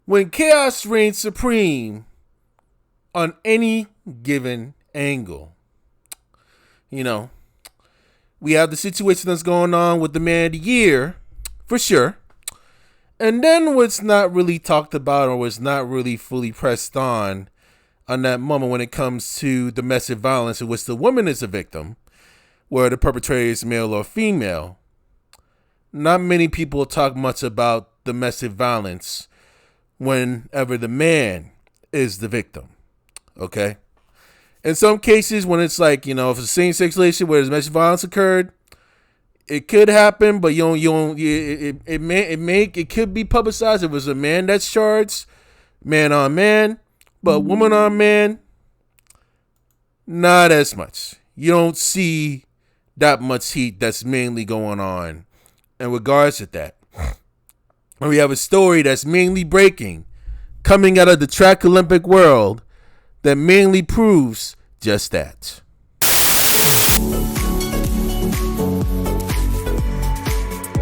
When chaos reigns supreme on any given angle, you know, we have the situation that's going on with the man of the year, for sure. And then what's not really talked about or was not really fully pressed on that moment when it comes to domestic violence in which the woman is a victim, where the perpetrator is male or female. Not many people talk much about domestic violence whenever the man is the victim. Okay? In some cases, when it's like, if it's a same-sex relationship where domestic violence occurred, it could happen, but it could be publicized. If it was a man that's charged, man on man, but woman on man, not as much. You don't see that much heat that's mainly going on in regards to that. And we have a story that's mainly breaking, coming out of the track Olympic world, that mainly proves just that.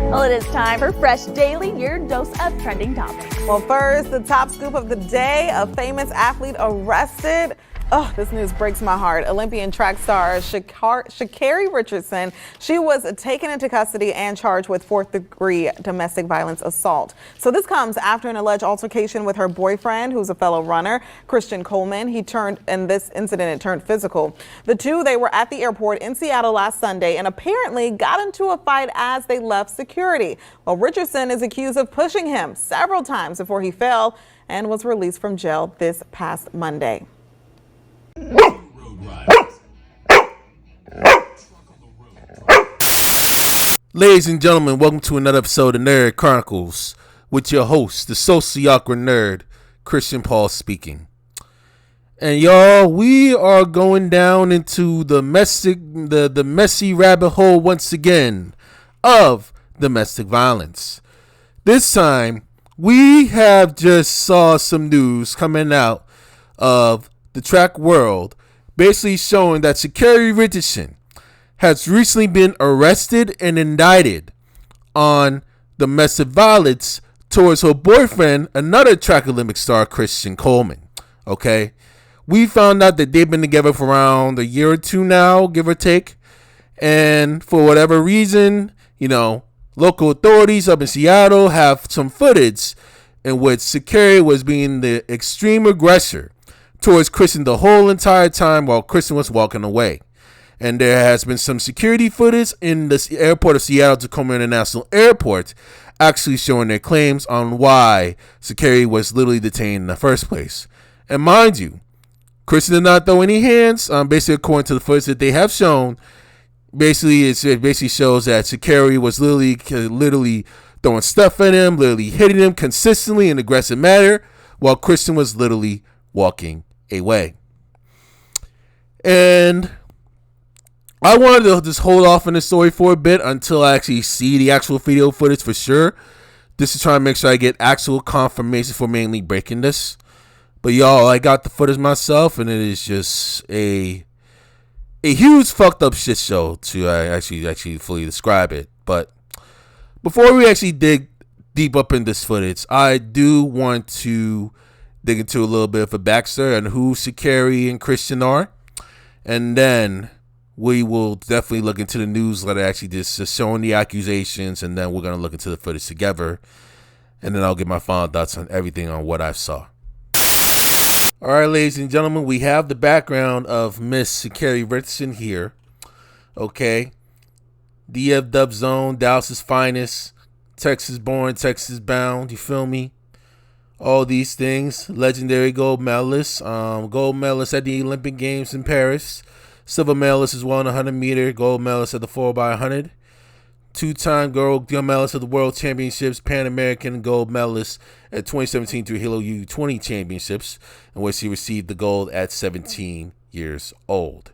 Well, it is time for Fresh Daily, your dose of trending topics. Well, first, the top scoop of the day, a famous athlete arrested. Oh, this news breaks my heart. Olympian track star Sha'Carri Richardson, she was taken into custody and charged with fourth-degree domestic violence assault. So this comes after an alleged altercation with her boyfriend, who's a fellow runner, Christian Coleman. In this incident, it turned physical. The two, they were at the airport in Seattle last Sunday and apparently got into a fight as they left security. Well, Richardson is accused of pushing him several times before he fell and was released from jail this past Monday. Ladies and gentlemen, welcome to another episode of Nerd Chronicles with your host, the socially awkward nerd, Christian Paul speaking. And y'all, we are going down into the messy rabbit hole once again of domestic violence. This time, we have just saw some news coming out of the track world, basically showing that Sha'Carri Richardson has recently been arrested and indicted on domestic violence towards her boyfriend, another track Olympic star, Christian Coleman. Okay, we found out that they've been together for around a year or two now, give or take, and for whatever reason, local authorities up in Seattle have some footage in which Sha'Carri was being the extreme aggressor towards Christian the whole entire time while Christian was walking away. And there has been some security footage in the airport of Seattle Tacoma International Airport actually showing their claims on why Sha'Carri was literally detained in the first place. And mind you, Christian did not throw any hands. Basically, according to the footage that they have shown, it basically shows that Sha'Carri was literally throwing stuff at him, literally hitting him consistently in an aggressive manner, while Christian was literally walking away. And I wanted to just hold off on the story for a bit until I actually see the actual video footage for sure. Just to try and make sure I get actual confirmation for mainly breaking this. But y'all, I got the footage myself, and it is just a huge fucked up shit show to actually fully describe it. But before we actually dig deep up in this footage, I do want to dig into a little bit of a backstory on who Sha'Carri and Christian are. And then we will definitely look into the newsletter, actually just showing the accusations, and then we're going to look into the footage together. And then I'll get my final thoughts on everything on what I saw. All right, ladies and gentlemen, we have the background of Miss Sha'Carri Richardson here. Okay. DFW zone, Dallas's finest, Texas born, Texas bound, you feel me? All these things. Legendary gold medalist. Gold medalist at the Olympic Games in Paris. Silver medalist as well in the 100 meter. Gold medalist at the 4x100. Two-time gold medalist at the World Championships. Pan American gold medalist at 2017 through Halo U20 Championships, in which he received the gold at 17 years old.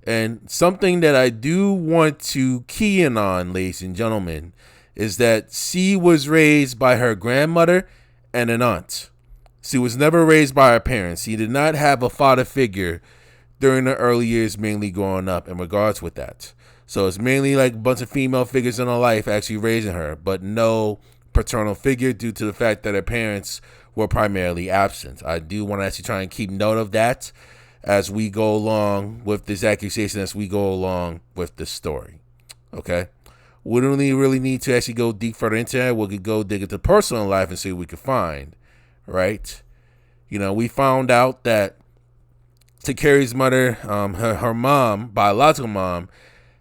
And something that I do want to key in on, ladies and gentlemen, is that she was raised by her grandmother and an aunt. She was never raised by her parents. She did not have a father figure during her early years, mainly growing up in regards with that. So it's mainly like a bunch of female figures in her life actually raising her, but no paternal figure due to the fact that her parents were primarily absent. I do want to actually try and keep note of that as we go along with this accusation, as we go along with this story. Okay? We don't really need to actually go deep further into that. We could go dig into personal life and see what we could find, right? You know, we found out that Sha'Carri's mother, her mom, biological mom,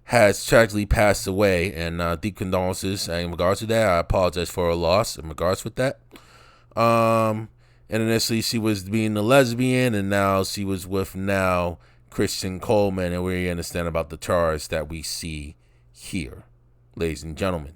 has tragically passed away, and deep condolences in regards to that. I apologize for her loss in regards with that. And initially she was being a lesbian, and now she was with Christian Coleman, and we understand about the charge that we see here, ladies and gentlemen.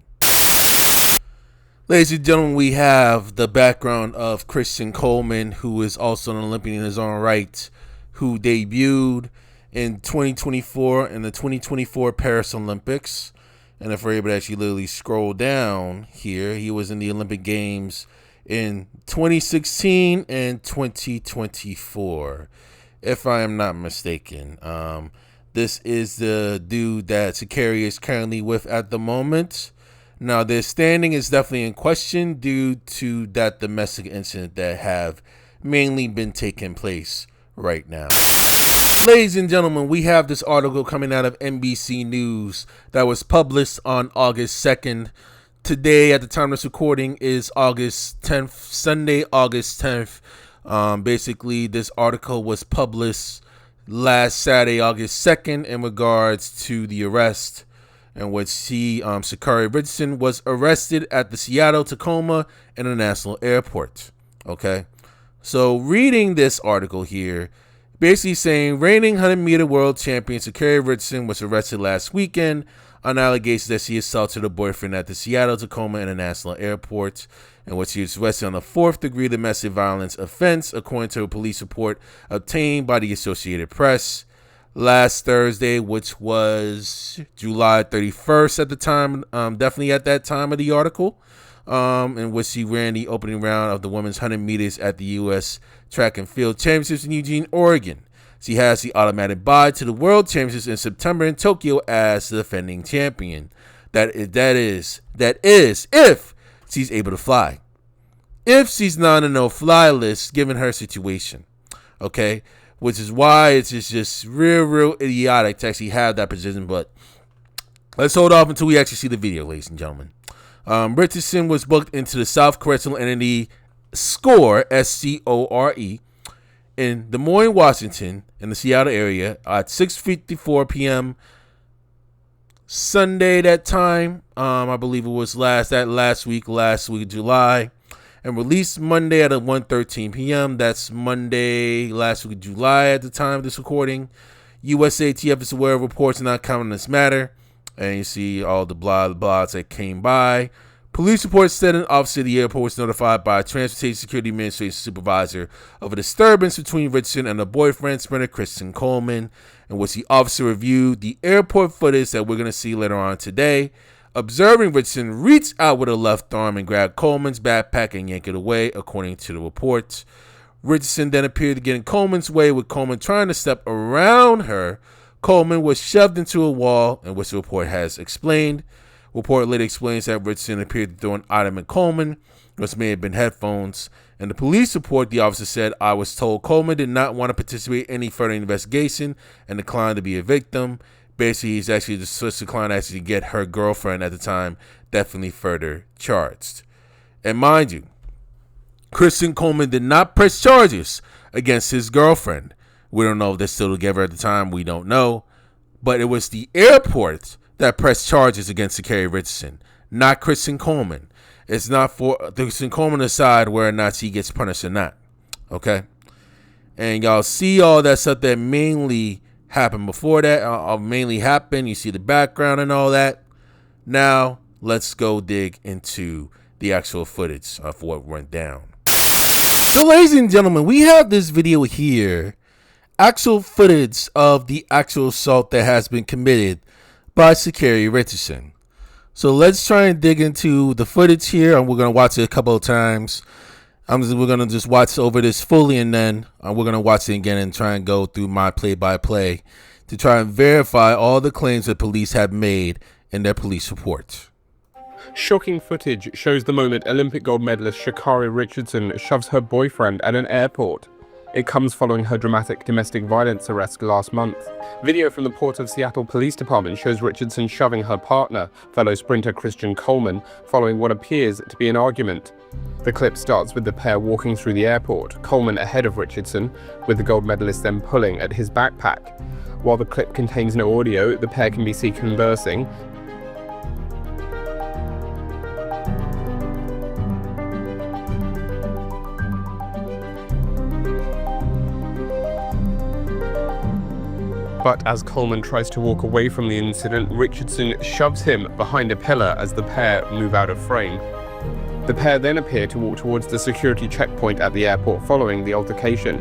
Ladies and gentlemen, we have the background of Christian Coleman, who is also an Olympian in his own right, who debuted in 2024 in the 2024 Paris Olympics. And if we're able to actually literally scroll down here, he was in the Olympic Games in 2016 and 2024, if I am not mistaken. This is the dude that Sha'Carri is currently with at the moment. Now, their standing is definitely in question due to that domestic incident that have mainly been taking place right now. Ladies and gentlemen, we have this article coming out of NBC News that was published on August 2nd. Today, at the time of this recording, is August 10th, Sunday, August 10th. Basically, this article was published last Saturday, August 2nd, in regards to the arrest in which Sha'Carri Richardson was arrested at the Seattle Tacoma International Airport. Okay, so reading this article here, basically saying reigning 100-meter world champion Sha'Carri Richardson was arrested last weekend on allegations that she assaulted her boyfriend at the Seattle Tacoma International Airport, in which she was arrested on a 4th-degree domestic violence offense, according to a police report obtained by the Associated Press. Last Thursday, which was July 31st at the time, definitely at that time of the article, in which she ran the opening round of the women's 100 meters at the U.S. Track and Field Championships in Eugene, Oregon. She has the automatic bye to the World Championships in September in Tokyo as the defending champion. That is if she's able to fly. If she's not on a no-fly list, given her situation, okay? Which is why it's just real idiotic to actually have that position. But let's hold off until we actually see the video, ladies and gentlemen. Richardson was booked into the South Correctional Entity SCORE, SCORE, in Des Moines, Washington, in the Seattle area at 6:54 p.m. Sunday. That time, I believe it was last week of July, and released Monday at 1:13 p.m. That's Monday, last week of July at the time of this recording. USATF is aware of reports not common in this matter, and you see all the blogs that came by. Police reports said an officer at the airport was notified by a Transportation Security Administration supervisor of a disturbance between Richardson and her boyfriend, Sprinter Christian Coleman, in which the officer reviewed the airport footage that we're going to see later on today. Observing Richardson reach out with her left arm and grab Coleman's backpack and yank it away, according to the report. Richardson then appeared to get in Coleman's way, with Coleman trying to step around her. Coleman was shoved into a wall, in which the report has explained. Report later explains that Richardson appeared to throw an item at Coleman, which may have been headphones. In the police report, the officer said, "I was told Coleman did not want to participate in any further investigation and declined to be a victim." Basically, he's actually just declined actually to get her girlfriend at the time definitely further charged. And mind you, Christian Coleman did not press charges against his girlfriend. We don't know if they're still together at the time. We don't know. But it was the airport that pressed charges against Sha'Carri Richardson, not Christian Coleman. It's not for Christian Coleman to decide whether or not he gets punished or not. Okay? And y'all see all that stuff that mainly happened before that, mainly happened. You see the background and all that. Now, let's go dig into the actual footage of what went down. So, ladies and gentlemen, we have this video here. Actual footage of the actual assault that has been committed by Sha'Carri Richardson. So let's try and dig into the footage here, and we're going to watch it a couple of times. We're going to just watch over this fully, and then we're going to watch it again and try and go through my play-by-play to try and verify all the claims that police have made in their police reports. Shocking footage shows the moment Olympic gold medalist Sha'Carri Richardson shoves her boyfriend at an airport. It comes following her dramatic domestic violence arrest last month. Video from the Port of Seattle Police Department shows Richardson shoving her partner, fellow sprinter Christian Coleman, following what appears to be an argument. The clip starts with the pair walking through the airport, Coleman ahead of Richardson, with the gold medalist then pulling at his backpack. While the clip contains no audio, the pair can be seen conversing. But as Coleman tries to walk away from the incident, Richardson shoves him behind a pillar as the pair move out of frame. The pair then appear to walk towards the security checkpoint at the airport following the altercation.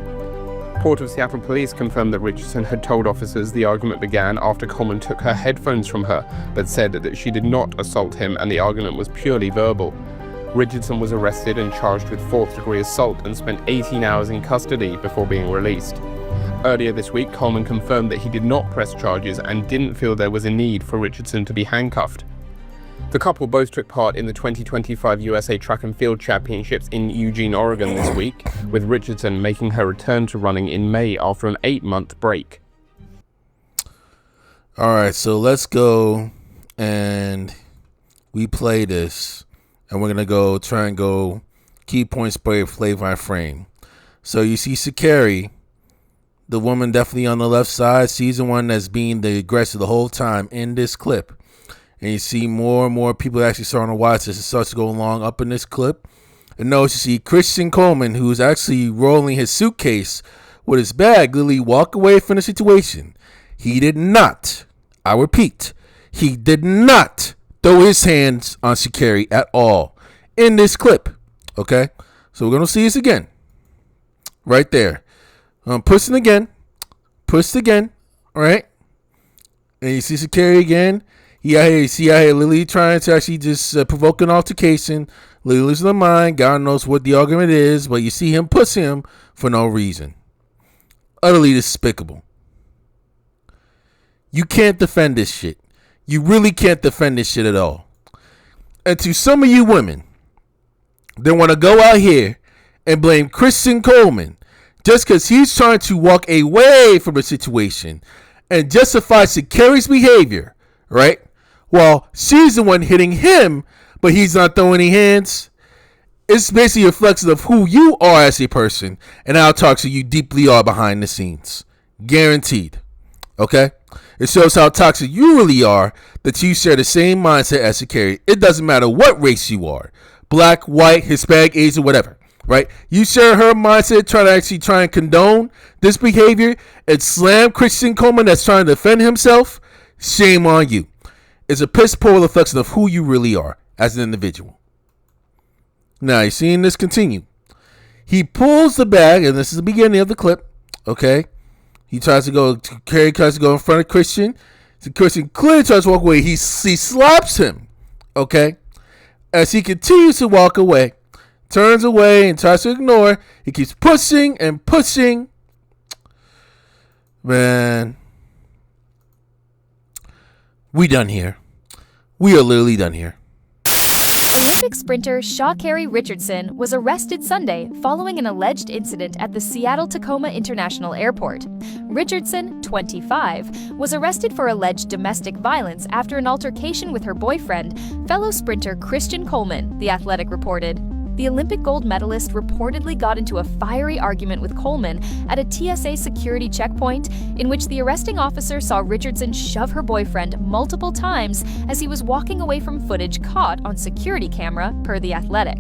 Port of Seattle police confirmed that Richardson had told officers the argument began after Coleman took her headphones from her, but said that she did not assault him and the argument was purely verbal. Richardson was arrested and charged with fourth-degree assault and spent 18 hours in custody before being released. Earlier this week, Coleman confirmed that he did not press charges and didn't feel there was a need for Richardson to be handcuffed. The couple both took part in the 2025 USA Track and Field Championships in Eugene, Oregon this week, with Richardson making her return to running in May after an 8-month break. All right, so let's go and we play this, and we're going to try and go key points play by frame. So you see Sha'Carri, the woman definitely on the left side. She's the one that's being the aggressor the whole time in this clip. And you see more and more people actually starting to watch this. It starts to go along up in this clip. And notice you see Christian Coleman, who's actually rolling his suitcase with his bag, literally walk away from the situation. He did not, I repeat, he did not throw his hands on Sha'Carri at all in this clip. Okay? So we're going to see this again. Right there. Pushing again. Pushed again. All right? And you see Sha'Carri again. You see out here Lily trying to actually just provoke an altercation. Lily losing her mind. God knows what the argument is, but you see him pushing him for no reason. Utterly despicable. You can't defend this shit. You really can't defend this shit at all. And to some of you women that want to go out here and blame Christian Coleman just because he's trying to walk away from a situation and justify Sha'Carri's behavior, right? While she's the one hitting him, but he's not throwing any hands. It's basically a reflection of who you are as a person and how toxic you deeply are behind the scenes. Guaranteed. Okay? It shows how toxic you really are that you share the same mindset as Sha'Carri. It doesn't matter what race you are. Black, white, Hispanic, Asian, whatever. Right? You share her mindset, try and condone this behavior and slam Christian Coleman that's trying to defend himself. Shame on you. It's a piss poor reflection of who you really are as an individual. Now, you're seeing this continue. He pulls the bag, and this is the beginning of the clip. Okay? Carrie tries to go in front of Christian. So Christian clearly tries to walk away. He slaps him. Okay? As he continues to walk away, turns away and tries to ignore. He keeps pushing and pushing. Man. We done here. We are literally done here. Olympic sprinter Sha'Carri Richardson was arrested Sunday following an alleged incident at the Seattle Tacoma International Airport. Richardson, 25, was arrested for alleged domestic violence after an altercation with her boyfriend, fellow sprinter Christian Coleman, The Athletic reported. The Olympic gold medalist reportedly got into a fiery argument with Coleman at a TSA security checkpoint in which the arresting officer saw Richardson shove her boyfriend multiple times as he was walking away from footage caught on security camera, per The Athletic.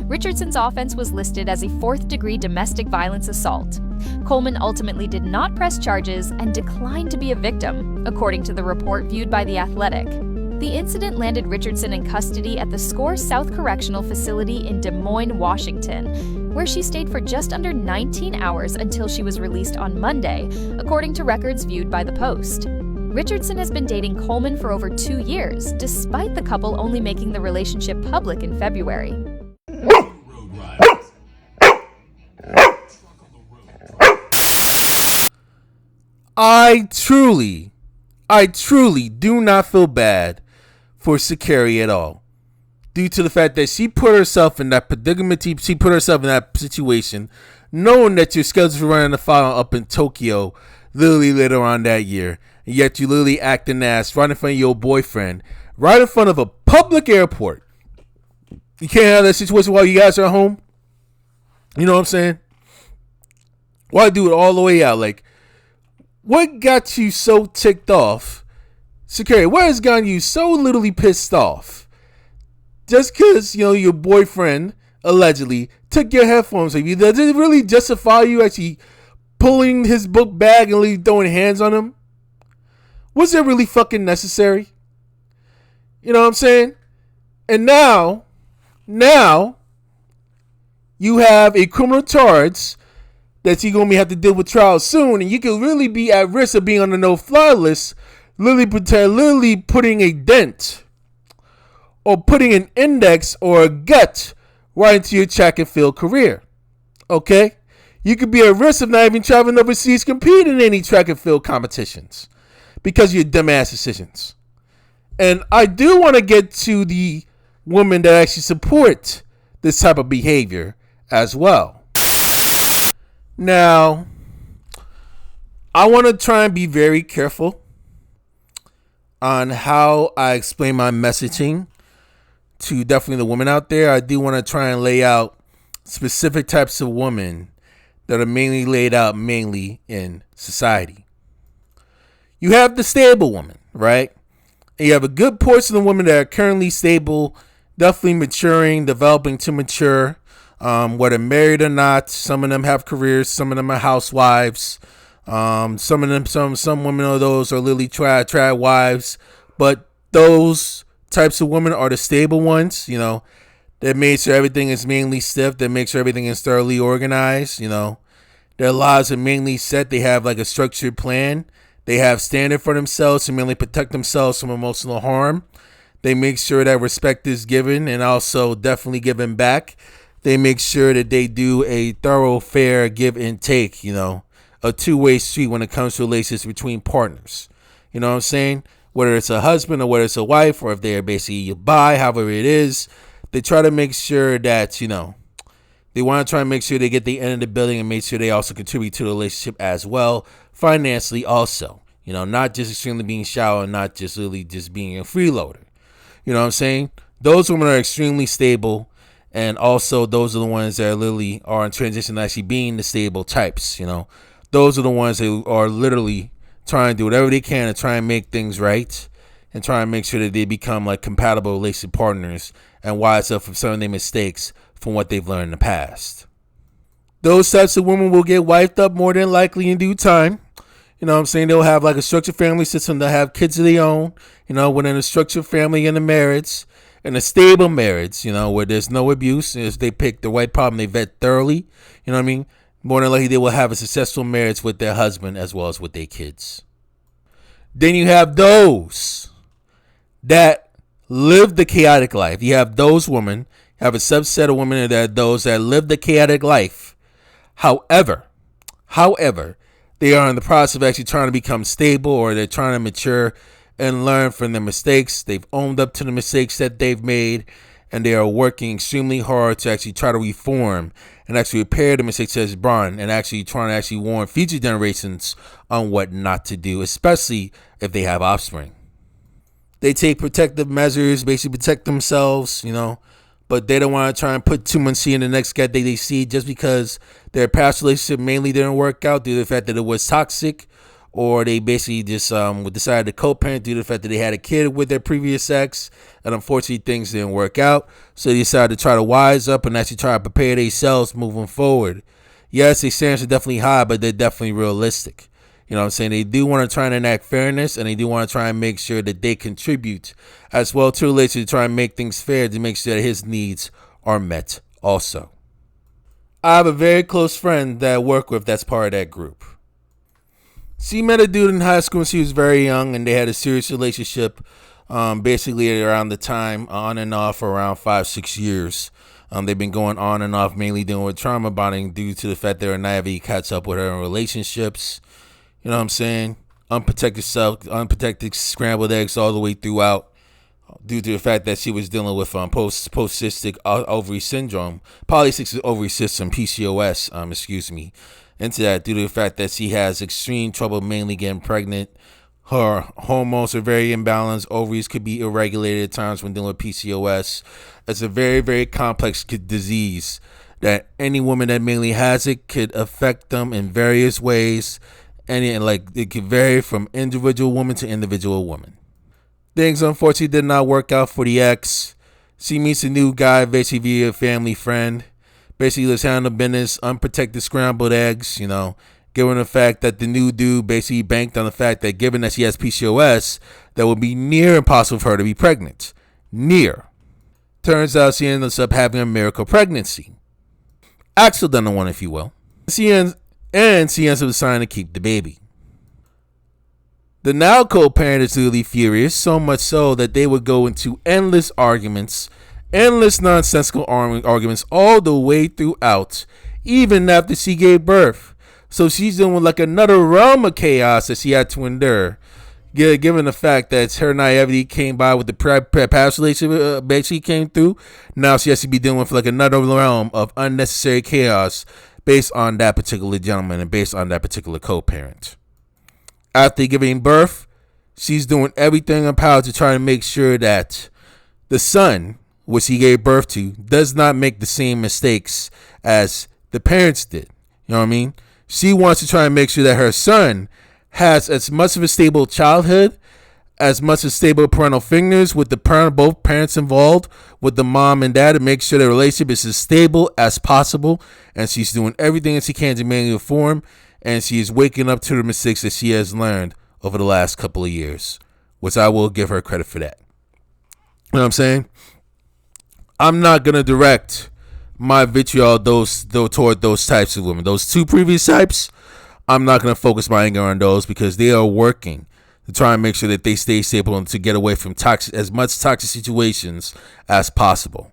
Richardson's offense was listed as a fourth-degree domestic violence assault. Coleman ultimately did not press charges and declined to be a victim, according to the report viewed by The Athletic. The incident landed Richardson in custody at the SCORE South Correctional Facility in Des Moines, Washington, where she stayed for just under 19 hours until she was released on Monday, according to records viewed by The Post. Richardson has been dating Coleman for over 2 years, despite the couple only making the relationship public in February. I truly do not feel bad for Sha'Carri at all. due to the fact that she put herself in that predicament. She put herself in that situation, knowing that you're scheduled to run the final up in Tokyo literally later on that year, and yet you literally acting ass right in front of your boyfriend, right in front of a public airport. You can't have that situation while you guys are at home. You know what I'm saying? Why do it all the way out? Like, what got you so ticked off? Sha'Carri, what has gotten you so literally pissed off? Just because, your boyfriend allegedly took your headphones from you, does it really justify you actually pulling his book bag and really throwing hands on him? Was it really fucking necessary? You know what I'm saying? And now you have a criminal charge that you're going to have to deal with trial soon, and you could really be at risk of being on the no-fly list, literally putting a dent or putting an index or a gut right into your track and field career. Okay? You could be at risk of not even traveling overseas to compete in any track and field competitions because of your dumbass decisions. And I do want to get to the women that actually support this type of behavior as well. Now, I want to try and be very careful on how I explain my messaging to definitely the women out there. I do want to try and lay out specific types of women that are mainly laid out mainly in society. You have the stable woman, right? And you have a good portion of women that are currently stable, definitely maturing, developing to mature, whether married or not. Some of them have careers, some of them are housewives. Some women of those are literally trad wives, but those types of women are the stable ones, that make sure everything is mainly stiff, that make sure everything is thoroughly organized, their lives are mainly set. They have like a structured plan. They have standard for themselves to mainly protect themselves from emotional harm. They make sure that respect is given and also definitely given back. They make sure that they do a thorough, fair give and take, a two-way street when it comes to relationships between partners. You know what I'm saying? Whether it's a husband or whether it's a wife, or if they're basically bi, however it is, they try to make sure that, they want to try and make sure they get the end of the building and make sure they also contribute to the relationship as well, financially also. Not just extremely being shallow and not just really just being a freeloader. You know what I'm saying? Those women are extremely stable, and also those are the ones that literally are in transition to actually being the stable types. Those are the ones who are literally trying to do whatever they can to try and make things right and try and make sure that they become like compatible relationship partners and wise up from some of their mistakes from what they've learned in the past. Those types of women will get wiped up more than likely in due time. You know what I'm saying? They'll have like a structured family system. They'll have kids of their own, within a structured family and a marriage and a stable marriage, where there's no abuse. If they pick the right problem, they vet thoroughly. You know what I mean? More than likely, they will have a successful marriage with their husband as well as with their kids. Then you have those that live the chaotic life. You have those women, have a subset of women that are those that live the chaotic life. However, they are in the process of actually trying to become stable, or they're trying to mature and learn from their mistakes. They've owned up to the mistakes that they've made, and they are working extremely hard to actually try to reform and actually repair the mistakes that's brought, and actually trying to actually warn future generations on what not to do, especially if they have offspring. They take protective measures, basically protect themselves, but they don't want to try and put too much in the next guy that they see just because their past relationship mainly didn't work out due to the fact that it was toxic, or they basically just decided to co-parent due to the fact that they had a kid with their previous ex, and unfortunately things didn't work out. So they decided to try to wise up and actually try to prepare themselves moving forward. Yes, their standards are definitely high, but they're definitely realistic. You know what I'm saying? They do want to try and enact fairness, and they do want to try and make sure that they contribute as well to the relationship to try and make things fair, to make sure that his needs are met also. I have a very close friend that I work with that's part of that group. She met a dude in high school when she was very young, and they had a serious relationship basically around the time, on and off, for around 5-6 years. They've been going on and off, mainly dealing with trauma bonding due to the fact they were naively catch up with her in relationships. You know what I'm saying? Unprotected scrambled eggs all the way throughout. due to the fact that she was dealing with polycystic ovary syndrome, polycystic ovary system, PCOS, into that due to the fact that she has extreme trouble mainly getting pregnant. Her hormones are very imbalanced. Ovaries could be irregulated at times when dealing with PCOS. It's a very, very complex disease that any woman that mainly has it could affect them in various ways. And like it could vary from individual woman to individual woman. Things unfortunately did not work out for the ex. She meets a new guy, basically via a family friend. Basically, let's handle business, unprotected scrambled eggs, given the fact that the new dude basically banked on the fact that given that she has PCOS, that would be near impossible for her to be pregnant. Near. Turns out she ends up having a miracle pregnancy. Accidental one, if you will. She ends up deciding to keep the baby. The now co-parent is really furious, so much so that they would go into endless arguments, endless nonsensical arguments all the way throughout, even after she gave birth. So she's dealing with like another realm of chaos that she had to endure. Given the fact that her naivety came by with the past relationship she came through, now she has to be dealing with like another realm of unnecessary chaos based on that particular gentleman and based on that particular co-parent. After giving birth, she's doing everything in her power to try to make sure that the son, which he gave birth to, does not make the same mistakes as the parents did. You know what I mean? She wants to try and make sure that her son has as much of a stable childhood, as much as stable parental fingers with both parents involved, with the mom and dad, to make sure the relationship is as stable as possible. And she's doing everything that she can to manually reform. And she is waking up to the mistakes that she has learned over the last couple of years, which I will give her credit for that. You know what I'm saying? I'm not going to direct my vitriol toward those types of women. Those two previous types, I'm not going to focus my anger on those because they are working to try and make sure that they stay stable and to get away from as much toxic situations as possible.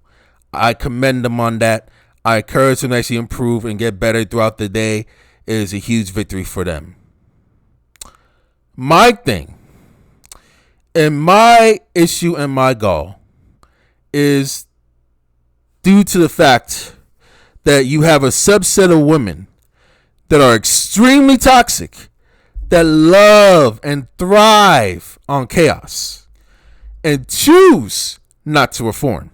I commend them on that. I encourage them to actually improve and get better throughout the day. It is a huge victory for them. My thing and my issue and my goal is due to the fact that you have a subset of women that are extremely toxic, that love and thrive on chaos and choose not to reform.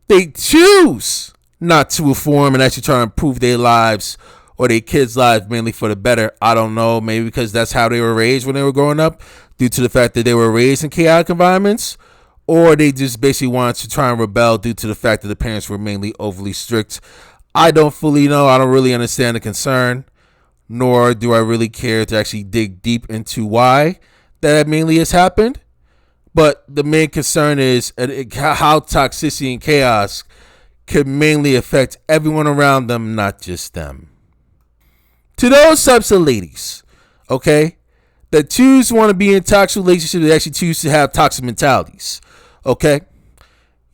They choose not to reform and actually try to improve their lives or their kids' lives mainly for the better. I don't know, maybe because that's how they were raised when they were growing up, due to the fact that they were raised in chaotic environments, or they just basically wanted to try and rebel due to the fact that the parents were mainly overly strict. I don't fully know. I don't really understand the concern, nor do I really care to actually dig deep into why that mainly has happened. But the main concern is how toxicity and chaos could mainly affect everyone around them, not just them. To those types of ladies, okay, that choose to want to be in toxic relationships, they actually choose to have toxic mentalities, okay?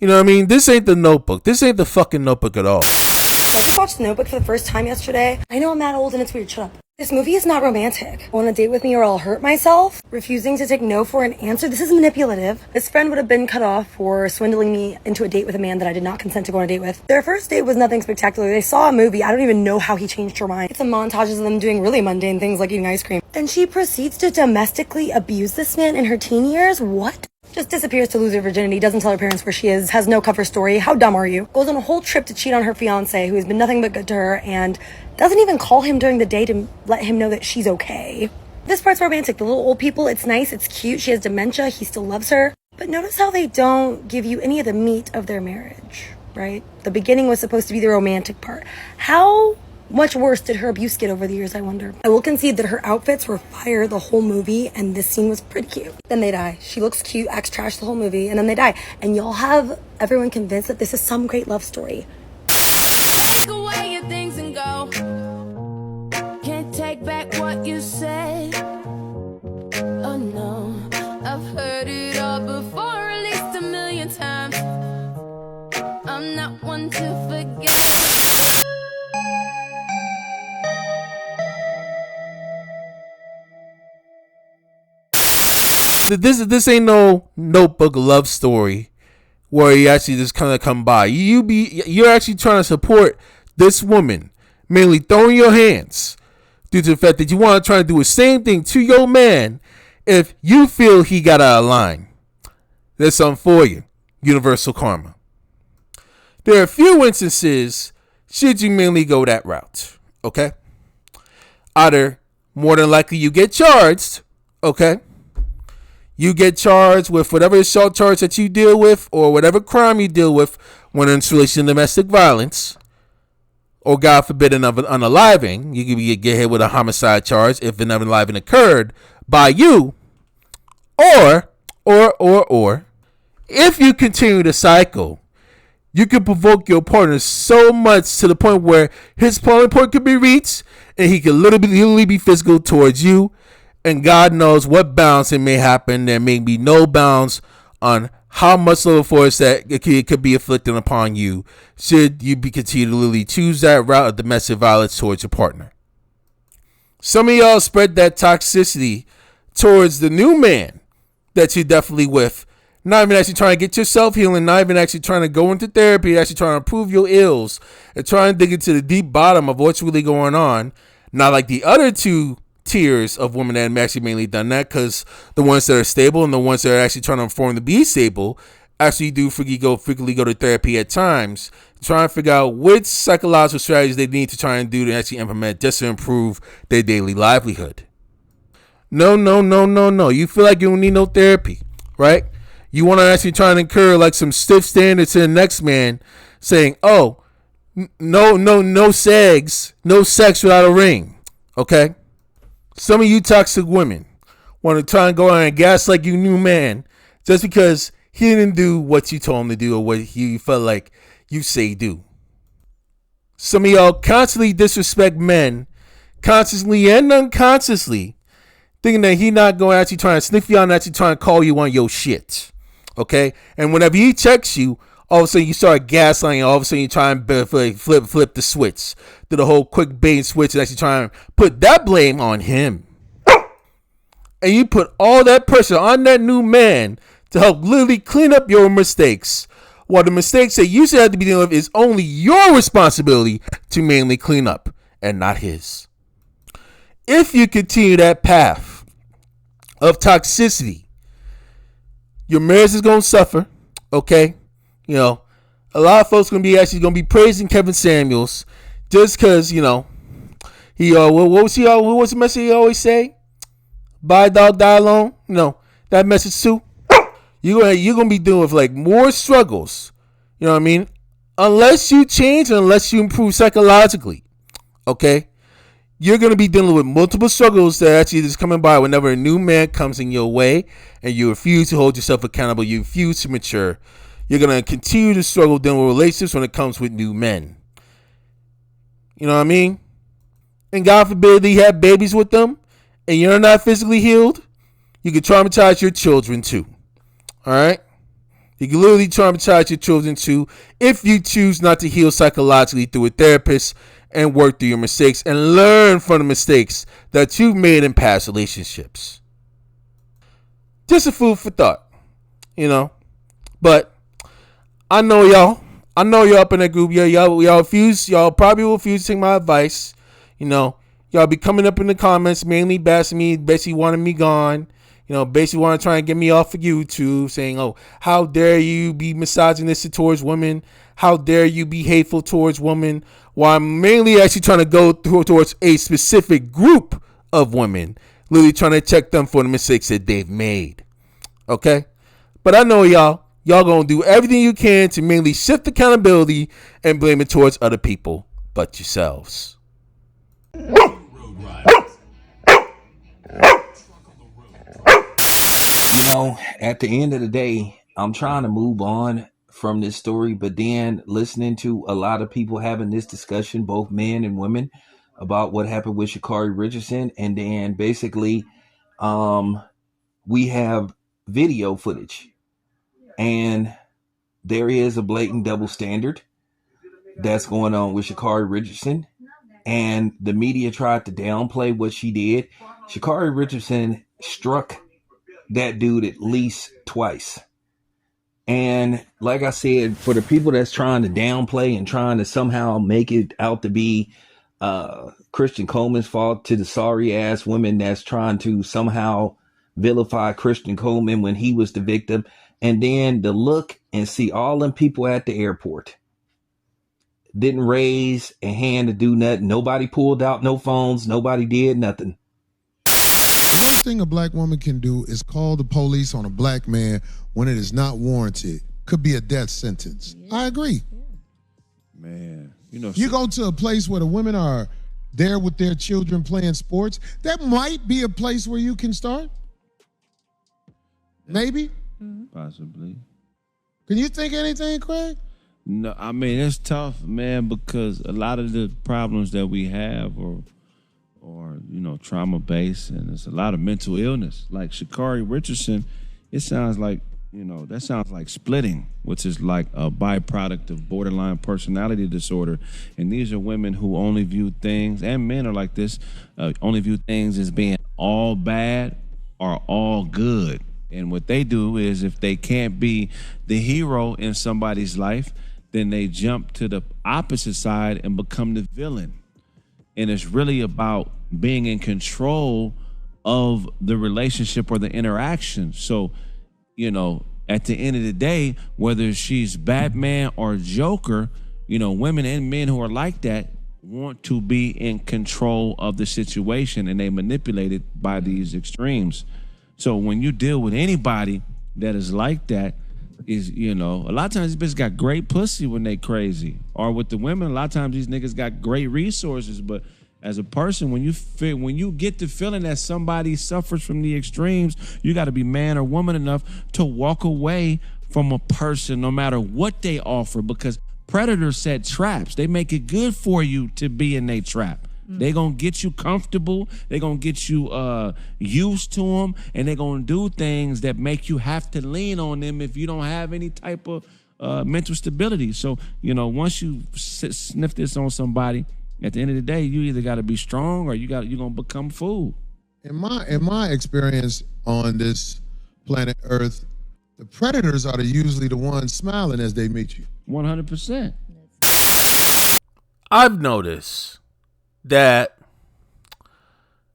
You know what I mean? This ain't The Notebook. This ain't the fucking Notebook at all. I just watched The Notebook for the first time yesterday. I know I'm that old and it's weird, shut up. This movie is not romantic. On a date with me or I'll hurt myself. Refusing to take no for an answer. This is manipulative. This friend would have been cut off for swindling me into a date with a man that I did not consent to go on a date with. Their first date was nothing spectacular. They saw a movie. I don't even know how he changed her mind. It's a montages of them doing really mundane things like eating ice cream. Then she proceeds to domestically abuse this man in her teen years? What? Just disappears to lose her virginity, doesn't tell her parents where she is, has no cover story. How dumb are you? Goes on a whole trip to cheat on her fiance, who has been nothing but good to her, and doesn't even call him during the day to let him know that she's okay. This part's romantic. The little old people, it's nice, it's cute. She has dementia, he still loves her. But notice how they don't give you any of the meat of their marriage, right? The beginning was supposed to be the romantic part. How much worse did her abuse get over the years, I wonder? I will concede that her outfits were fire the whole movie, and this scene was pretty cute. Then they die. She looks cute, acts trash the whole movie, and then they die. And y'all have everyone convinced that this is some great love story. Take away your things and go. Can't take back what you said. Oh no, I've heard it all before, at least 1,000,000 times. I'm not one to forget. This ain't no Notebook love story where you actually just kind of come by. You're actually trying to support this woman, mainly throwing your hands due to the fact that you want to try to do the same thing to your man if you feel he got out of line. There's something for you. Universal karma. There are a few instances should you mainly go that route, okay? Either more than likely you get charged, okay? You get charged with whatever assault charge that you deal with or whatever crime you deal with when in relation to domestic violence, or God forbid an unaliving. You can get hit with a homicide charge if an unaliving occurred by you, or if you continue the cycle, you can provoke your partner so much to the point where his boiling point could be reached and he can literally be physical towards you. And God knows what bounds it may happen. There may be no bounds on how much level force that it could be inflicted upon you should you be continue to literally choose that route of domestic violence towards your partner. Some of y'all spread that toxicity towards the new man that you're definitely with. Not even actually trying to get yourself healing, not even actually trying to go into therapy, actually trying to improve your ills and trying to dig into the deep bottom of what's really going on. Not like the other two tiers of women that have actually mainly done that, because the ones that are stable and the ones that are actually trying to inform to be stable actually do frequently go to therapy at times, trying to figure out which psychological strategies they need to try and do to actually implement just to improve their daily livelihood. No. You feel like you don't need no therapy, right? You want to actually try and incur like some stiff standards to the next man saying, oh, no sex without a ring, okay? Some of you toxic women want to try and go on and gaslight your new man just because he didn't do what you told him to do or what you felt like you say do. Some of y'all constantly disrespect men, consciously and unconsciously, thinking that he not going to actually trying to sniff you out and actually trying to call you on your shit. Okay? And whenever he checks you, all of a sudden you start gaslighting, all of a sudden you try and flip the switch. Do the whole quick bait and switch and actually try and put that blame on him. And you put all that pressure on that new man to help literally clean up your mistakes. While the mistakes that you should have to be dealing with is only your responsibility to mainly clean up and not his. If you continue that path of toxicity, your marriage is going to suffer, okay? You know, a lot of folks going to be praising Kevin Samuels just because, you know, he, what was the message he always say? Buy a dog, die alone. You know, that message too. You're going to be dealing with like more struggles, you know what I mean? Unless you change and unless you improve psychologically, okay? You're going to be dealing with multiple struggles that actually is coming by whenever a new man comes in your way and you refuse to hold yourself accountable. You refuse to mature. You're going to continue to struggle dealing with relationships when it comes with new men. You know what I mean? And God forbid you have babies with them and you're not physically healed, you can traumatize your children too. All right? You can literally traumatize your children too if you choose not to heal psychologically through a therapist and work through your mistakes and learn from the mistakes that you've made in past relationships. Just a food for thought, you know. But I know y'all up in that group. Y'all probably will refuse to take my advice. You know, y'all be coming up in the comments, mainly bashing me, basically wanting me gone. You know, basically want to try and get me off of YouTube, saying, oh, how dare you be misogynistic towards women? How dare you be hateful towards women? While I'm mainly actually trying to go towards a specific group of women, literally trying to check them for the mistakes that they've made. Okay? But I know y'all gonna do everything you can to mainly shift accountability and blame it towards other people but yourselves. You know, at the end of the day, I'm trying to move on from this story, but then listening to a lot of people having this discussion, both men and women, about what happened with Sha'Carri Richardson, and then basically we have video footage, and there is a blatant double standard that's going on with Sha'Carri Richardson, and the media tried to downplay what she did. Sha'Carri Richardson struck that dude at least twice. And like I said, for the people that's trying to downplay and trying to somehow make it out to be Christian Coleman's fault, to the sorry ass women that's trying to somehow vilify Christian Coleman when he was the victim, and then to look and see all them people at the airport didn't raise a hand to do nothing. Nobody pulled out no phones. Nobody did nothing. The worst thing a black woman can do is call the police on a black man when it is not warranted. Could be a death sentence. Yeah. I agree. Yeah. Man, you go to a place where the women are there with their children playing sports, that might be a place where you can start. Maybe. Possibly. Can you think of anything, Craig? No, I mean, it's tough, man, because a lot of the problems that we have are trauma-based, and there's a lot of mental illness. Like Sha'Carri Richardson, it sounds like, that sounds like splitting, which is like a byproduct of borderline personality disorder. And these are women who only view things, and men are like this, only view things as being all bad or all good. And what they do is, if they can't be the hero in somebody's life, then they jump to the opposite side and become the villain. And it's really about being in control of the relationship or the interaction. So, at the end of the day, whether she's Batman or Joker, women and men who are like that want to be in control of the situation, and they manipulate it by these extremes. So when you deal with anybody that is like that, is, a lot of times these bitches got great pussy when they crazy. Or with the women, a lot of times these niggas got great resources, but as a person, when you get the feeling that somebody suffers from the extremes, you got to be man or woman enough to walk away from a person no matter what they offer, because predators set traps. They make it good for you to be in their trap. They gonna get you comfortable. They gonna get you used to them, and they gonna do things that make you have to lean on them if you don't have any type of mental stability. So once you sniff this on somebody, at the end of the day, you either got to be strong or you're gonna become food. In my experience on this planet Earth, the predators are usually the ones smiling as they meet you. 100%. I've noticed that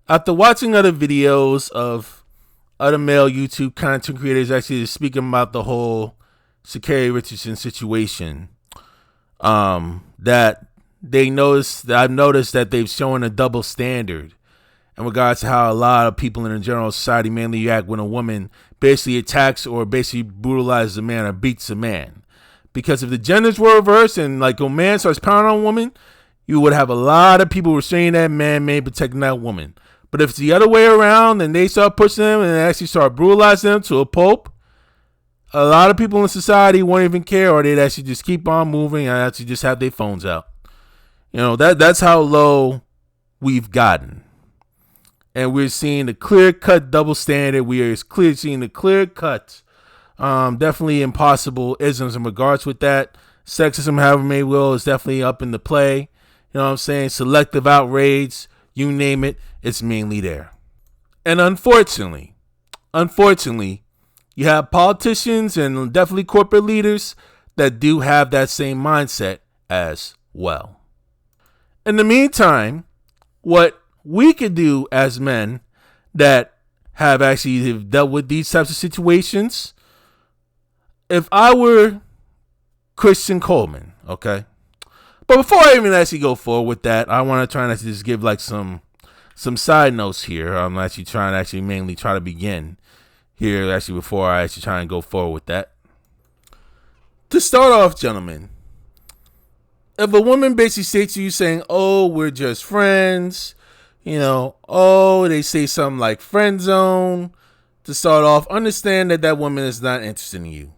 after watching other videos of other male YouTube content creators actually speaking about the whole Sha'Carri Richardson situation, that I've noticed that they've shown a double standard in regards to how a lot of people in the general society mainly react when a woman basically attacks or basically brutalizes a man or beats a man. Because if the genders were reversed and like a man starts pounding on a woman, you would have a lot of people restraining that man, protecting that woman. But if it's the other way around and they start pushing them and actually start brutalizing them to a pulp, a lot of people in society won't even care, or they'd actually just keep on moving and actually just have their phones out. That's how low we've gotten. And we're seeing the clear-cut double standard. We are seeing the clear-cut, definitely impossible isms in regards with that. Sexism, however may will, is definitely up in the play. You know what I'm saying? Selective outrage, you name it, it's mainly there. And unfortunately, you have politicians and definitely corporate leaders that do have that same mindset as well. In the meantime, what we could do as men that have actually dealt with these types of situations, if I were Christian Coleman, okay? But before I even actually go forward with that, I want to try and actually just give like some side notes here. I'm actually trying to mainly try to begin here actually before I actually try and go forward with that. To start off, gentlemen, if a woman basically says to you saying, oh, we're just friends, they say something like friend zone, to start off, understand that woman is not interested in you.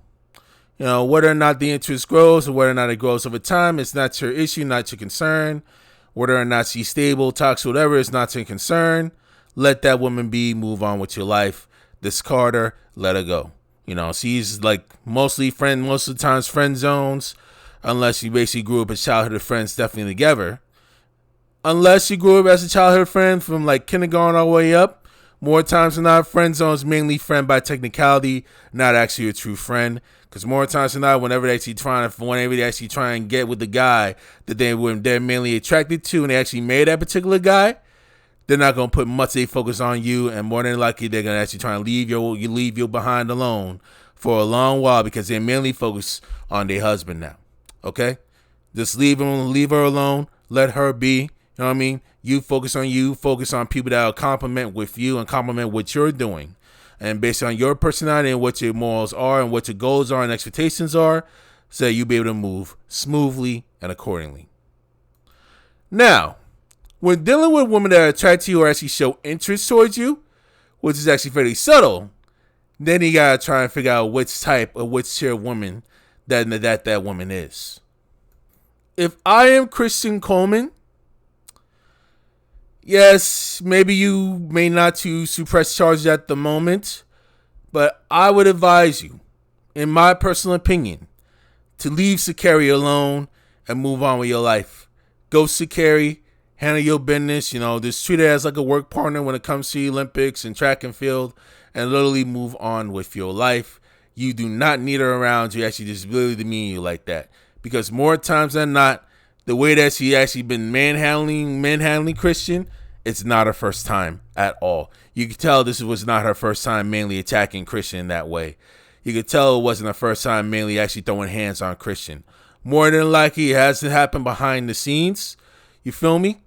Whether or not the interest grows or whether or not it grows over time, it's not your issue, not your concern. Whether or not she's stable, toxic, whatever, it's not your concern. Let that woman be, move on with your life. Discard her, let her go. She's like most of the times friend zones, unless you basically grew up as childhood friends definitely together. Unless you grew up as a childhood friend from like kindergarten all the way up, More times than not, friend zone is mainly friend by technicality, not actually a true friend. Because more times than not, whenever they actually try and get with the guy that they're mainly attracted to, and they actually marry that particular guy, they're not gonna put much of their focus on you, and more than likely they're gonna actually try and leave you behind alone for a long while because they're mainly focused on their husband now. Okay, just leave her alone, let her be. You know what I mean? You, focus on people that will compliment with you and compliment what you're doing. And based on your personality and what your morals are and what your goals are and expectations are, so you'll be able to move smoothly and accordingly. Now, when dealing with women that are attracted to you or actually show interest towards you, which is actually fairly subtle, then you gotta try and figure out which type or which tier of woman that woman is. If I am Christian Coleman, yes, maybe you may not to suppress charges at the moment, but I would advise you, in my personal opinion, to leave Sha'Carri alone and move on with your life. Go Sha'Carri, handle your business, just treat her as like a work partner when it comes to the Olympics and track and field, and literally move on with your life. You do not need her around you actually just really demean you like that. Because more times than not, the way that she actually been manhandling Christian, it's not her first time at all. You could tell this was not her first time mainly attacking Christian in that way. You could tell it wasn't her first time mainly actually throwing hands on Christian. More than likely, it has to happen behind the scenes. You feel me?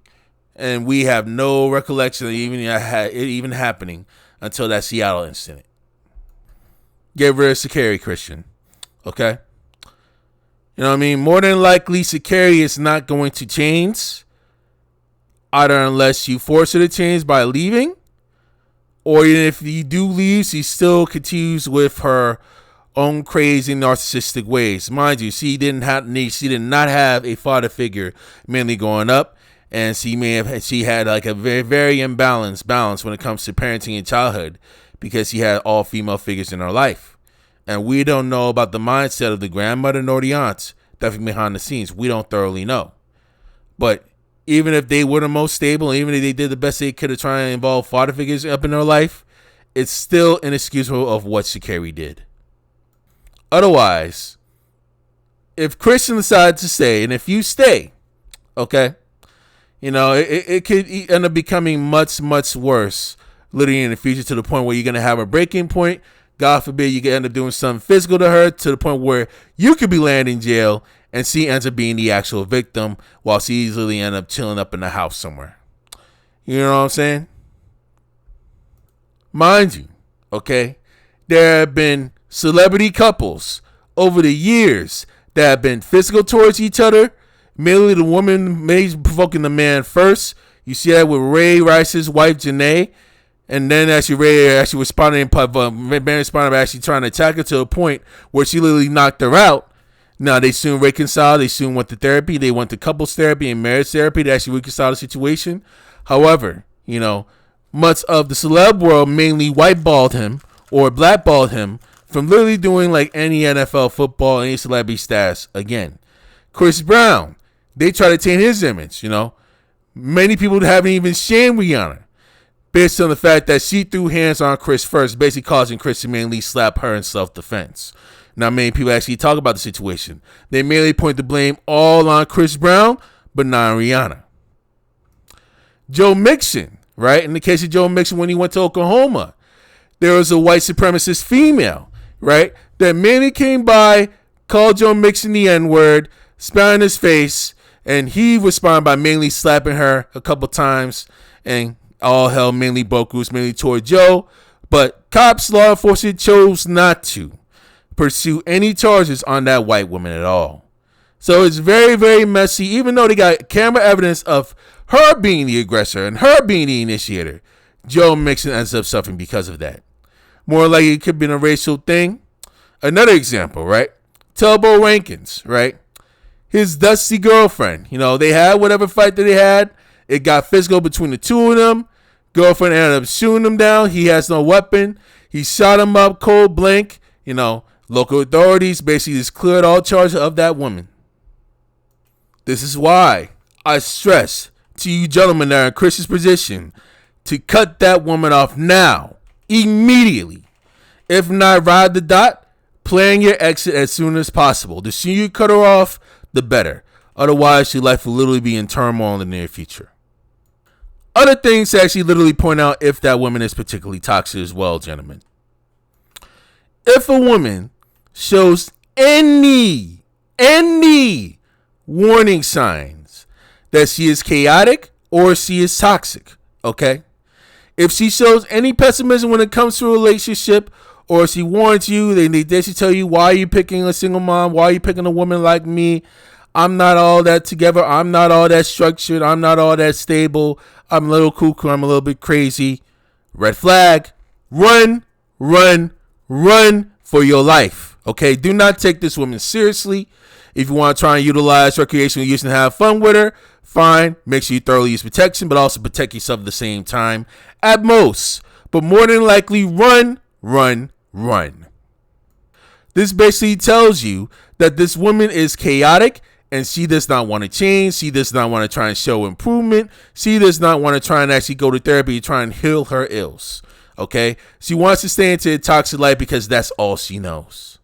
And we have no recollection of it even happening until that Seattle incident. Get rid of Sha'Carri, Christian. Okay? You know what I mean? More than likely, Sha'Carri is not going to change. Either unless you force her to change by leaving, or even if you do leave, she still continues with her own crazy narcissistic ways. Mind you, she did not have a father figure mainly growing up, and she had like a very, very imbalanced balance when it comes to parenting and childhood because she had all female figures in her life. And we don't know about the mindset of the grandmother nor the aunts definitely behind the scenes. We don't thoroughly know. But even if they were the most stable, even if they did the best they could to try and involve father figures up in their life, it's still inexcusable of what Sha'Carri did. Otherwise, if Christian decides to stay, and if you stay, okay, it could end up becoming much, much worse literally in the future to the point where you're going to have a breaking point. God forbid you could end up doing something physical to her to the point where you could be landing in jail and she ends up being the actual victim while she easily ends up chilling up in the house somewhere. You know what I'm saying? Mind you, okay, there have been celebrity couples over the years that have been physical towards each other. Mainly the woman may provoking the man first. You see that with Ray Rice's wife, Janae. And then actually Ray actually responded by actually trying to attack her to a point where she literally knocked her out. Now they soon reconciled. They soon went to therapy. They went to couples therapy and marriage therapy to actually reconcile the situation. However, much of the celeb world mainly whiteballed him or blackballed him from literally doing like any NFL football, any celebrity status again. Chris Brown, they try to taint his image. Many people haven't even shamed Rihanna based on the fact that she threw hands on Chris first, basically causing Chris to mainly slap her in self-defense. Not many people actually talk about the situation. They mainly point the blame all on Chris Brown, but not on Rihanna. Joe Mixon, right? In the case of Joe Mixon, when he went to Oklahoma, there was a white supremacist female, right, that mainly came by, called Joe Mixon the N-word, spat in his face, and he responded by mainly slapping her a couple times, and all hell mainly broke loose, mainly toward Joe. But cops, law enforcement chose not to pursue any charges on that white woman at all. So it's very, very messy. Even though they got camera evidence of her being the aggressor and her being the initiator, Joe Mixon ends up suffering because of that. More likely it could have been a racial thing. Another example, right? Telbo Rankins, right? His dusty girlfriend. They had whatever fight that they had. It got physical between the two of them. Girlfriend ended up shooting him down. He has no weapon. He shot him up cold blank. Local authorities basically just cleared all charges of that woman. This is why I stress to you gentlemen that are in Christian's position, to cut that woman off now, immediately. If not, ride the dot, plan your exit as soon as possible. The sooner you cut her off, the better. Otherwise, your life will literally be in turmoil in the near future. Other things to actually literally point out if that woman is particularly toxic as well, gentlemen. If a woman shows any warning signs that she is chaotic or she is toxic, okay? If she shows any pessimism when it comes to a relationship, or she warns you, they should tell you, why are you picking a single mom? Why are you picking a woman like me? I'm not all that together. I'm not all that structured. I'm not all that stable. I'm a little cuckoo. I'm a little bit crazy. Red flag. Run for your life. Okay? Do not take this woman seriously. If you want to try and utilize recreational use and have fun with her, fine. Make sure you thoroughly use protection, but also protect yourself at the same time at most. But more than likely, run. This basically tells you that this woman is chaotic and she does not want to change. She does not want to try and show improvement. She does not want to try and actually go to therapy to try and heal her ills. Okay? She wants to stay into a toxic life because that's all she knows.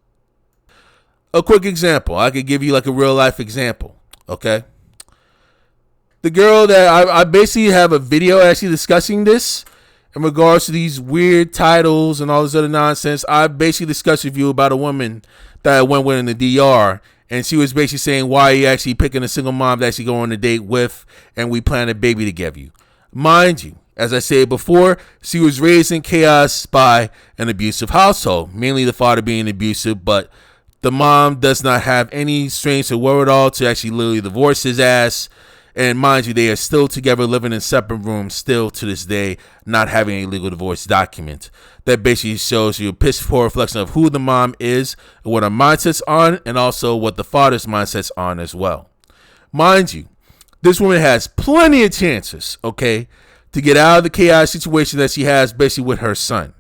A quick example. I could give you like a real life example. Okay? The girl that I basically have a video actually discussing this in regards to these weird titles and all this other nonsense. I basically discussed with you about a woman that I went with in the DR, and she was basically saying, why are you actually picking a single mom to actually go on a date with, and we plan a baby together? Mind you, as I said before, she was raised in chaos by an abusive household, mainly the father being abusive, but the mom does not have any strength or wherewithal to actually literally divorce his ass. And mind you, they are still together, living in separate rooms, still to this day, not having a legal divorce document. That basically shows you a piss poor reflection of who the mom is, what her mindset's on, and also what the father's mindset's on as well. Mind you, this woman has plenty of chances, okay, to get out of the chaos situation that she has basically with her son,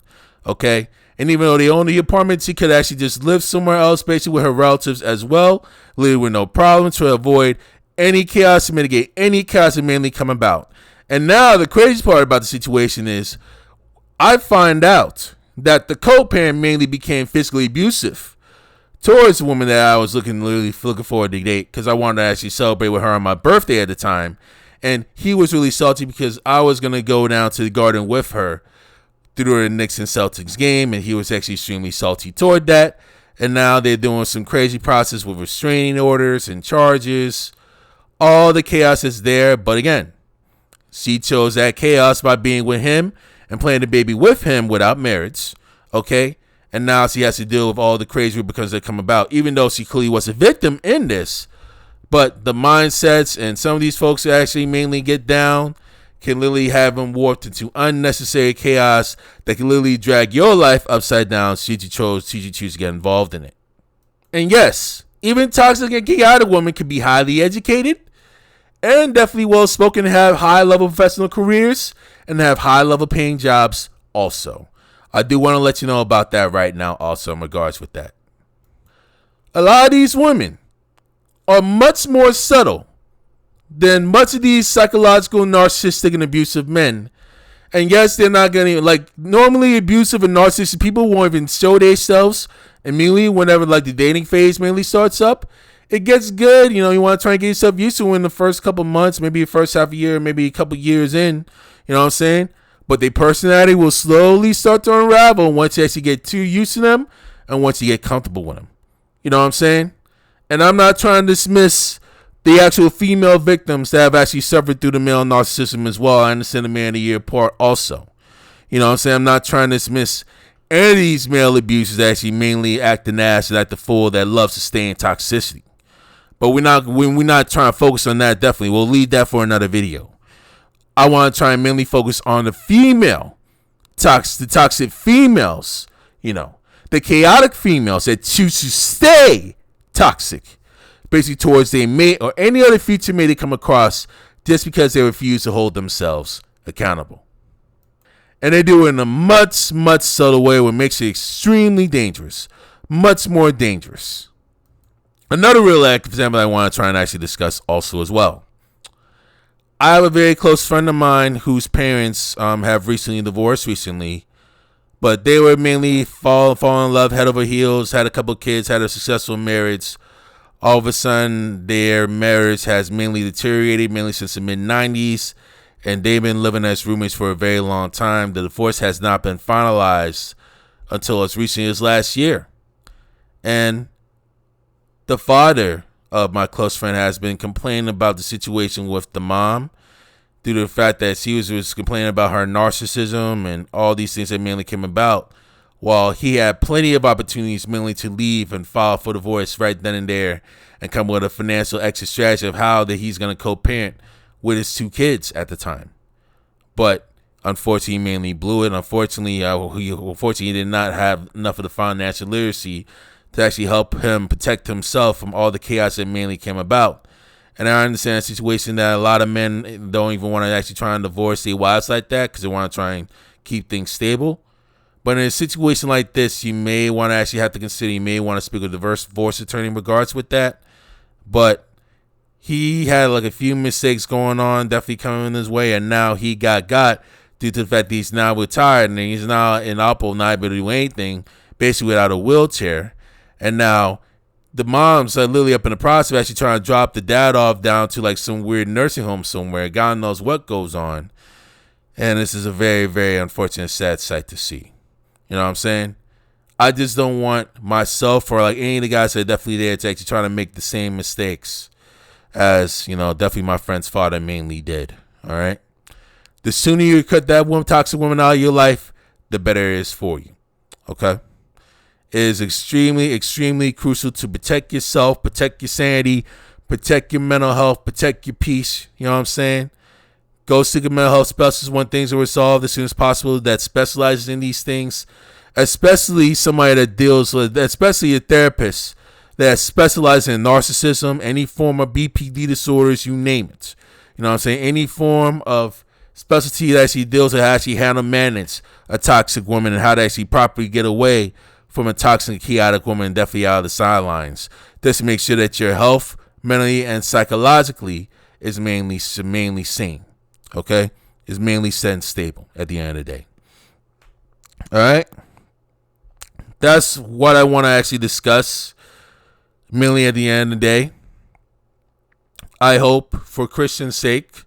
okay? And even though they own the apartment, she could actually just live somewhere else, basically with her relatives as well, live with no problem to avoid any chaos, to mitigate any chaos that mainly come about. And now the crazy part about the situation is I find out that the co-parent mainly became physically abusive towards the woman that I was looking forward to date, because I wanted to actually celebrate with her on my birthday at the time. And he was really salty because I was going to go down to the garden with her through the Knicks and Celtics game, and he was actually extremely salty toward that. And now they're doing some crazy process with restraining orders and charges. All the chaos is there, but again, she chose that chaos by being with him and playing the baby with him without marriage, okay? And now she has to deal with all the crazy because that come about, even though she clearly was a victim in this. But the mindsets and some of these folks that actually mainly get down can literally have them warped into unnecessary chaos that can literally drag your life upside down should you choose to get involved in it. And yes, even toxic and chaotic women can be highly educated and definitely well-spoken, have high-level professional careers, and have high-level paying jobs also. I do want to let you know about that right now also in regards with that. A lot of these women are much more subtle than much of these psychological, narcissistic, and abusive men. And yes, they're not going to, like, normally abusive and narcissistic people won't even show themselves immediately whenever, like, the dating phase mainly starts up. It gets good, you want to try and get yourself used to it in the first couple months, maybe the first half a year, maybe a couple years in, you know what I'm saying? But their personality will slowly start to unravel once you actually get too used to them and once you get comfortable with them. You know what I'm saying? And I'm not trying to dismiss the actual female victims that have actually suffered through the male narcissism as well. I understand the man of the year part also. You know what I'm saying? I'm not trying to dismiss any of these male abusers that actually mainly act an ass and act the fool that loves to stay in toxicity. But we're not trying to focus on that, definitely. We'll leave that for another video. I want to try and mainly focus on the female, the toxic females, the chaotic females that choose to stay toxic, basically towards their mate or any other future mate they come across just because they refuse to hold themselves accountable. And they do it in a much, much subtle way, which makes it extremely dangerous, much more dangerous. Another real example I want to try and actually discuss also as well. I have a very close friend of mine whose parents have recently divorced but they were mainly fall in love head over heels, had a couple kids, had a successful marriage. All of a sudden, their marriage has mainly deteriorated, mainly since the mid-90s, and they've been living as roommates for a very long time. The divorce has not been finalized until as recently as last year. And the father of my close friend has been complaining about the situation with the mom due to the fact that she was complaining about her narcissism and all these things that mainly came about, while he had plenty of opportunities mainly to leave and file for divorce right then and there and come with a financial exit strategy of how that he's going to co-parent with his 2 kids at the time. But unfortunately, he mainly blew it. Unfortunately, he did not have enough of the financial literacy to actually help him protect himself from all the chaos that mainly came about. And I understand a situation that a lot of men don't even want to actually try and divorce their wives like that because they want to try and keep things stable. But in a situation like this, you may want to actually have to consider, you may want to speak with a divorce attorney in regards with that. But he had like a few mistakes going on, definitely coming in his way, and now he got due to the fact that he's now retired and he's now in Oppo, not able to do anything, basically without a wheelchair. And now the moms are literally up in the process of actually trying to drop the dad off down to like some weird nursing home somewhere. God knows what goes on. And this is a very, very unfortunate, sad sight to see. You know what I'm saying? I just don't want myself or like any of the guys that are definitely there to actually try to make the same mistakes as, definitely my friend's father mainly did. All right? The sooner you cut that toxic woman out of your life, the better it is for you. Okay? It is extremely, extremely crucial to protect yourself, protect your sanity, protect your mental health, protect your peace. You know what I'm saying? Go seek a mental health specialist when things are resolved as soon as possible that specializes in these things, especially somebody that deals with, especially a therapist that specializes in narcissism, any form of BPD disorders, you name it. You know what I'm saying? Any form of specialty that actually deals with how to actually handle manage a toxic woman and how to actually properly get away from a toxic, chaotic woman and definitely out of the sidelines. Just to make sure that your health, mentally and psychologically, is mainly sane. Okay? Is mainly set and stable at the end of the day. Alright? That's what I want to actually discuss. Mainly at the end of the day. I hope, for Christian's sake,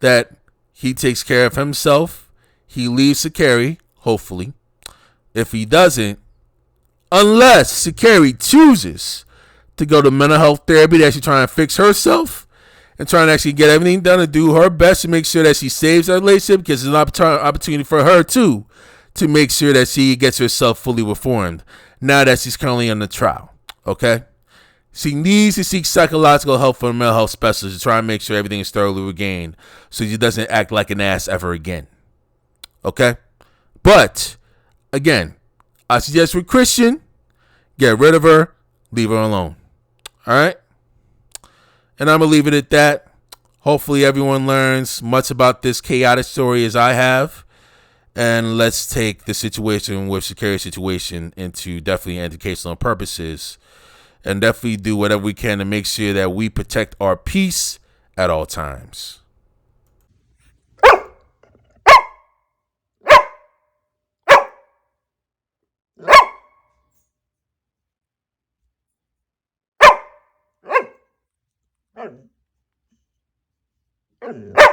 that he takes care of himself. He leaves Sha'Carri, hopefully. If he doesn't, unless Sha'Carri chooses to go to mental health therapy to actually try and fix herself and trying to actually get everything done and do her best to make sure that she saves that relationship, because it's an opportunity for her too to make sure that she gets herself fully reformed now that she's currently on the trial. Okay? She needs to seek psychological help from a mental health specialist to try and make sure everything is thoroughly regained so she doesn't act like an ass ever again. Okay? But, again, I suggest with Christian, get rid of her, leave her alone. Alright? And I'm going to leave it at that. Hopefully everyone learns much about this chaotic story as I have. And let's take the situation with Sha'Carri's situation into definitely educational purposes. And definitely do whatever we can to make sure that we protect our peace at all times. Mm-hmm.